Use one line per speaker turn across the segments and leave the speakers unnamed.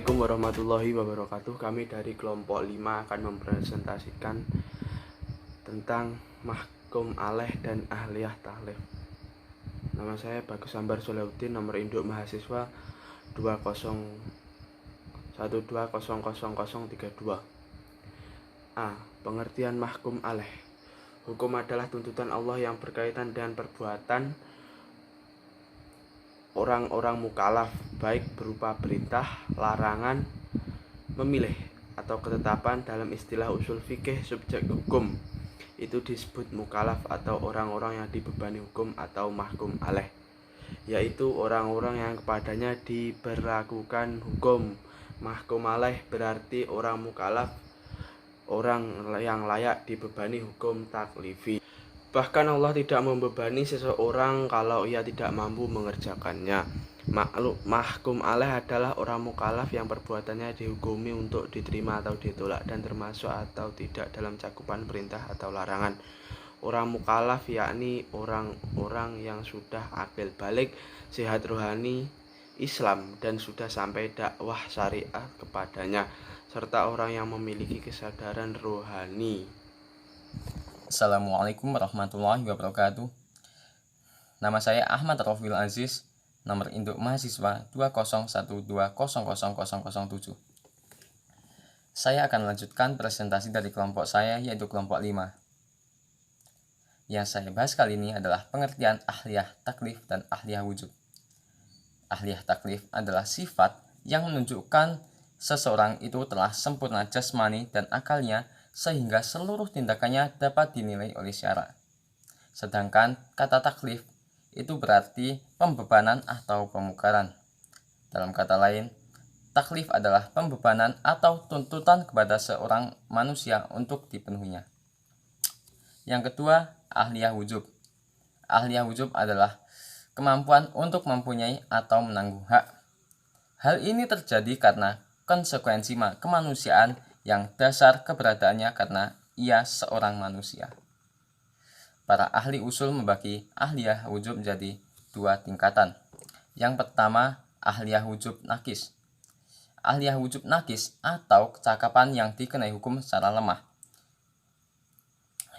Assalamualaikum warahmatullahi wabarakatuh. Kami dari kelompok 5 akan mempresentasikan tentang mahkum alaih dan ahliyah taklif. Nama saya Bagus Ambar Solehudin, nomor induk mahasiswa 201200032. A. Pengertian mahkum alaih. Hukum adalah tuntutan Allah yang berkaitan dengan perbuatan orang-orang mukallaf, baik berupa perintah, larangan, memilih, atau ketetapan. Dalam istilah usul fikih, subjek hukum itu disebut mukallaf atau orang-orang yang dibebani hukum atau mahkum alaih, yaitu orang-orang yang kepadanya diberlakukan hukum. Mahkum alaih berarti orang mukallaf, orang yang layak dibebani hukum taklifi. Bahkan Allah tidak membebani seseorang kalau ia tidak mampu mengerjakannya. Mahkum alaih adalah orang mukallaf yang perbuatannya dihukumi untuk diterima atau ditolak, dan termasuk atau tidak dalam cakupan perintah atau larangan. Orang mukallaf yakni orang-orang yang sudah akil balik, sehat rohani Islam, dan sudah sampai dakwah syariah kepadanya, serta orang yang memiliki kesadaran rohani.
Assalamualaikum warahmatullahi wabarakatuh. Nama saya Ahmad Rofil Aziz, nomor induk mahasiswa 201200007. Saya akan melanjutkan presentasi dari kelompok saya, yaitu kelompok 5. Yang saya bahas kali ini adalah pengertian ahliyah taklif dan ahliyah wujub. Ahliyah taklif adalah sifat yang menunjukkan seseorang itu telah sempurna jasmani dan akalnya, sehingga seluruh tindakannya dapat dinilai oleh syara. Sedangkan kata taklif itu berarti pembebanan atau pemukaran. Dalam kata lain, taklif adalah pembebanan atau tuntutan kepada seorang manusia untuk dipenuhinya. Yang kedua, ahliyah wujub. Ahliyah wujub adalah kemampuan untuk mempunyai atau menanggung hak. Hal ini terjadi karena konsekuensi kemanusiaan yang dasar keberadaannya karena ia seorang manusia. Para ahli usul membagi ahliyah wujub menjadi 2 tingkatan. Yang pertama, ahliyah wujub nakis. Ahliyah wujub nakis atau kecakapan yang dikenai hukum secara lemah,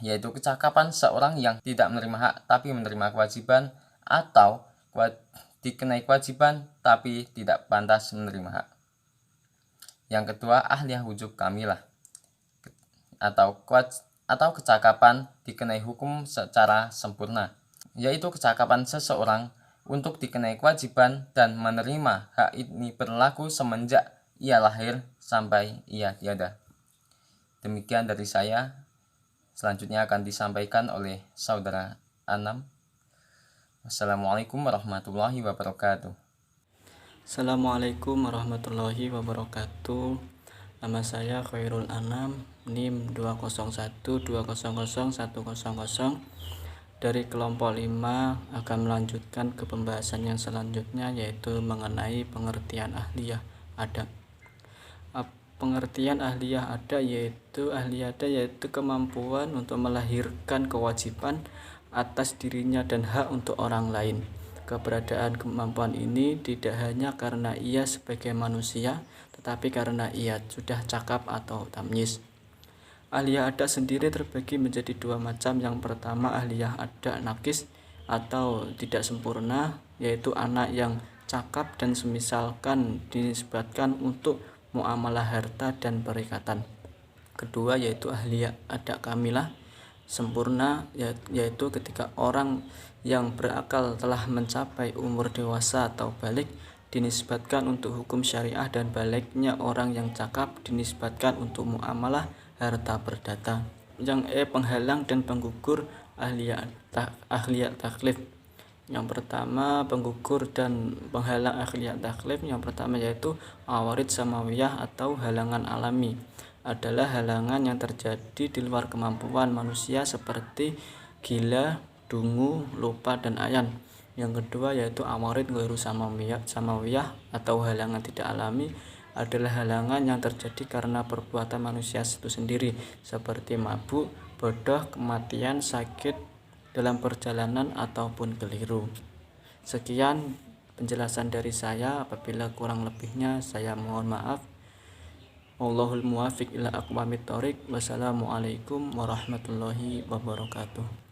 yaitu kecakapan seorang yang tidak menerima hak tapi menerima kewajiban, atau dikenai kewajiban tapi tidak pantas menerima hak. Yang kedua, ahliyah wujub kamilah atau kecakapan dikenai hukum secara sempurna, yaitu kecakapan seseorang untuk dikenai kewajiban dan menerima hak ini berlaku semenjak ia lahir sampai ia tiada. Demikian dari saya. Selanjutnya akan disampaikan oleh saudara Anam. Wassalamualaikum warahmatullahi wabarakatuh.
Assalamualaikum warahmatullahi wabarakatuh. Nama saya Khairul Anam, NIM 201200100. Dari kelompok 5 akan melanjutkan ke pembahasan yang selanjutnya, yaitu mengenai pengertian ahliyah ada. Pengertian ahliyah ada yaitu kemampuan untuk melahirkan kewajiban atas dirinya dan hak untuk orang lain. Keberadaan kemampuan ini tidak hanya karena ia sebagai manusia, tetapi karena ia sudah cakap atau tamyiz. Ahliyah ada sendiri terbagi menjadi 2 macam. Yang pertama, ahliyah ada nakis atau tidak sempurna, yaitu anak yang cakap dan semisalkan dinisbatkan untuk muamalah harta dan perikatan. Kedua, yaitu ahliyah ada kamilah, sempurna, yaitu ketika orang yang berakal telah mencapai umur dewasa atau balik dinisbatkan untuk hukum syariah, dan baliknya orang yang cakap dinisbatkan untuk muamalah harta perdata. Yang penghalang dan penggugur ahliyah taklif. Yang pertama, penggugur dan penghalang ahliyah taklif. Yang pertama yaitu awarid samawiyah atau halangan alami. Adalah halangan yang terjadi di luar kemampuan manusia seperti gila, dungu, lupa, dan ayan. Yang kedua yaitu awarid ghairu samawiyah atau halangan tidak alami. Adalah halangan yang terjadi karena perbuatan manusia itu sendiri, seperti mabuk, bodoh, kematian, sakit dalam perjalanan, ataupun keliru. Sekian penjelasan dari saya. Apabila kurang lebihnya saya mohon maaf. Wallahul muwaffiq ila aqwamit thoriq. Wassalamualaikum warahmatullahi wabarakatuh.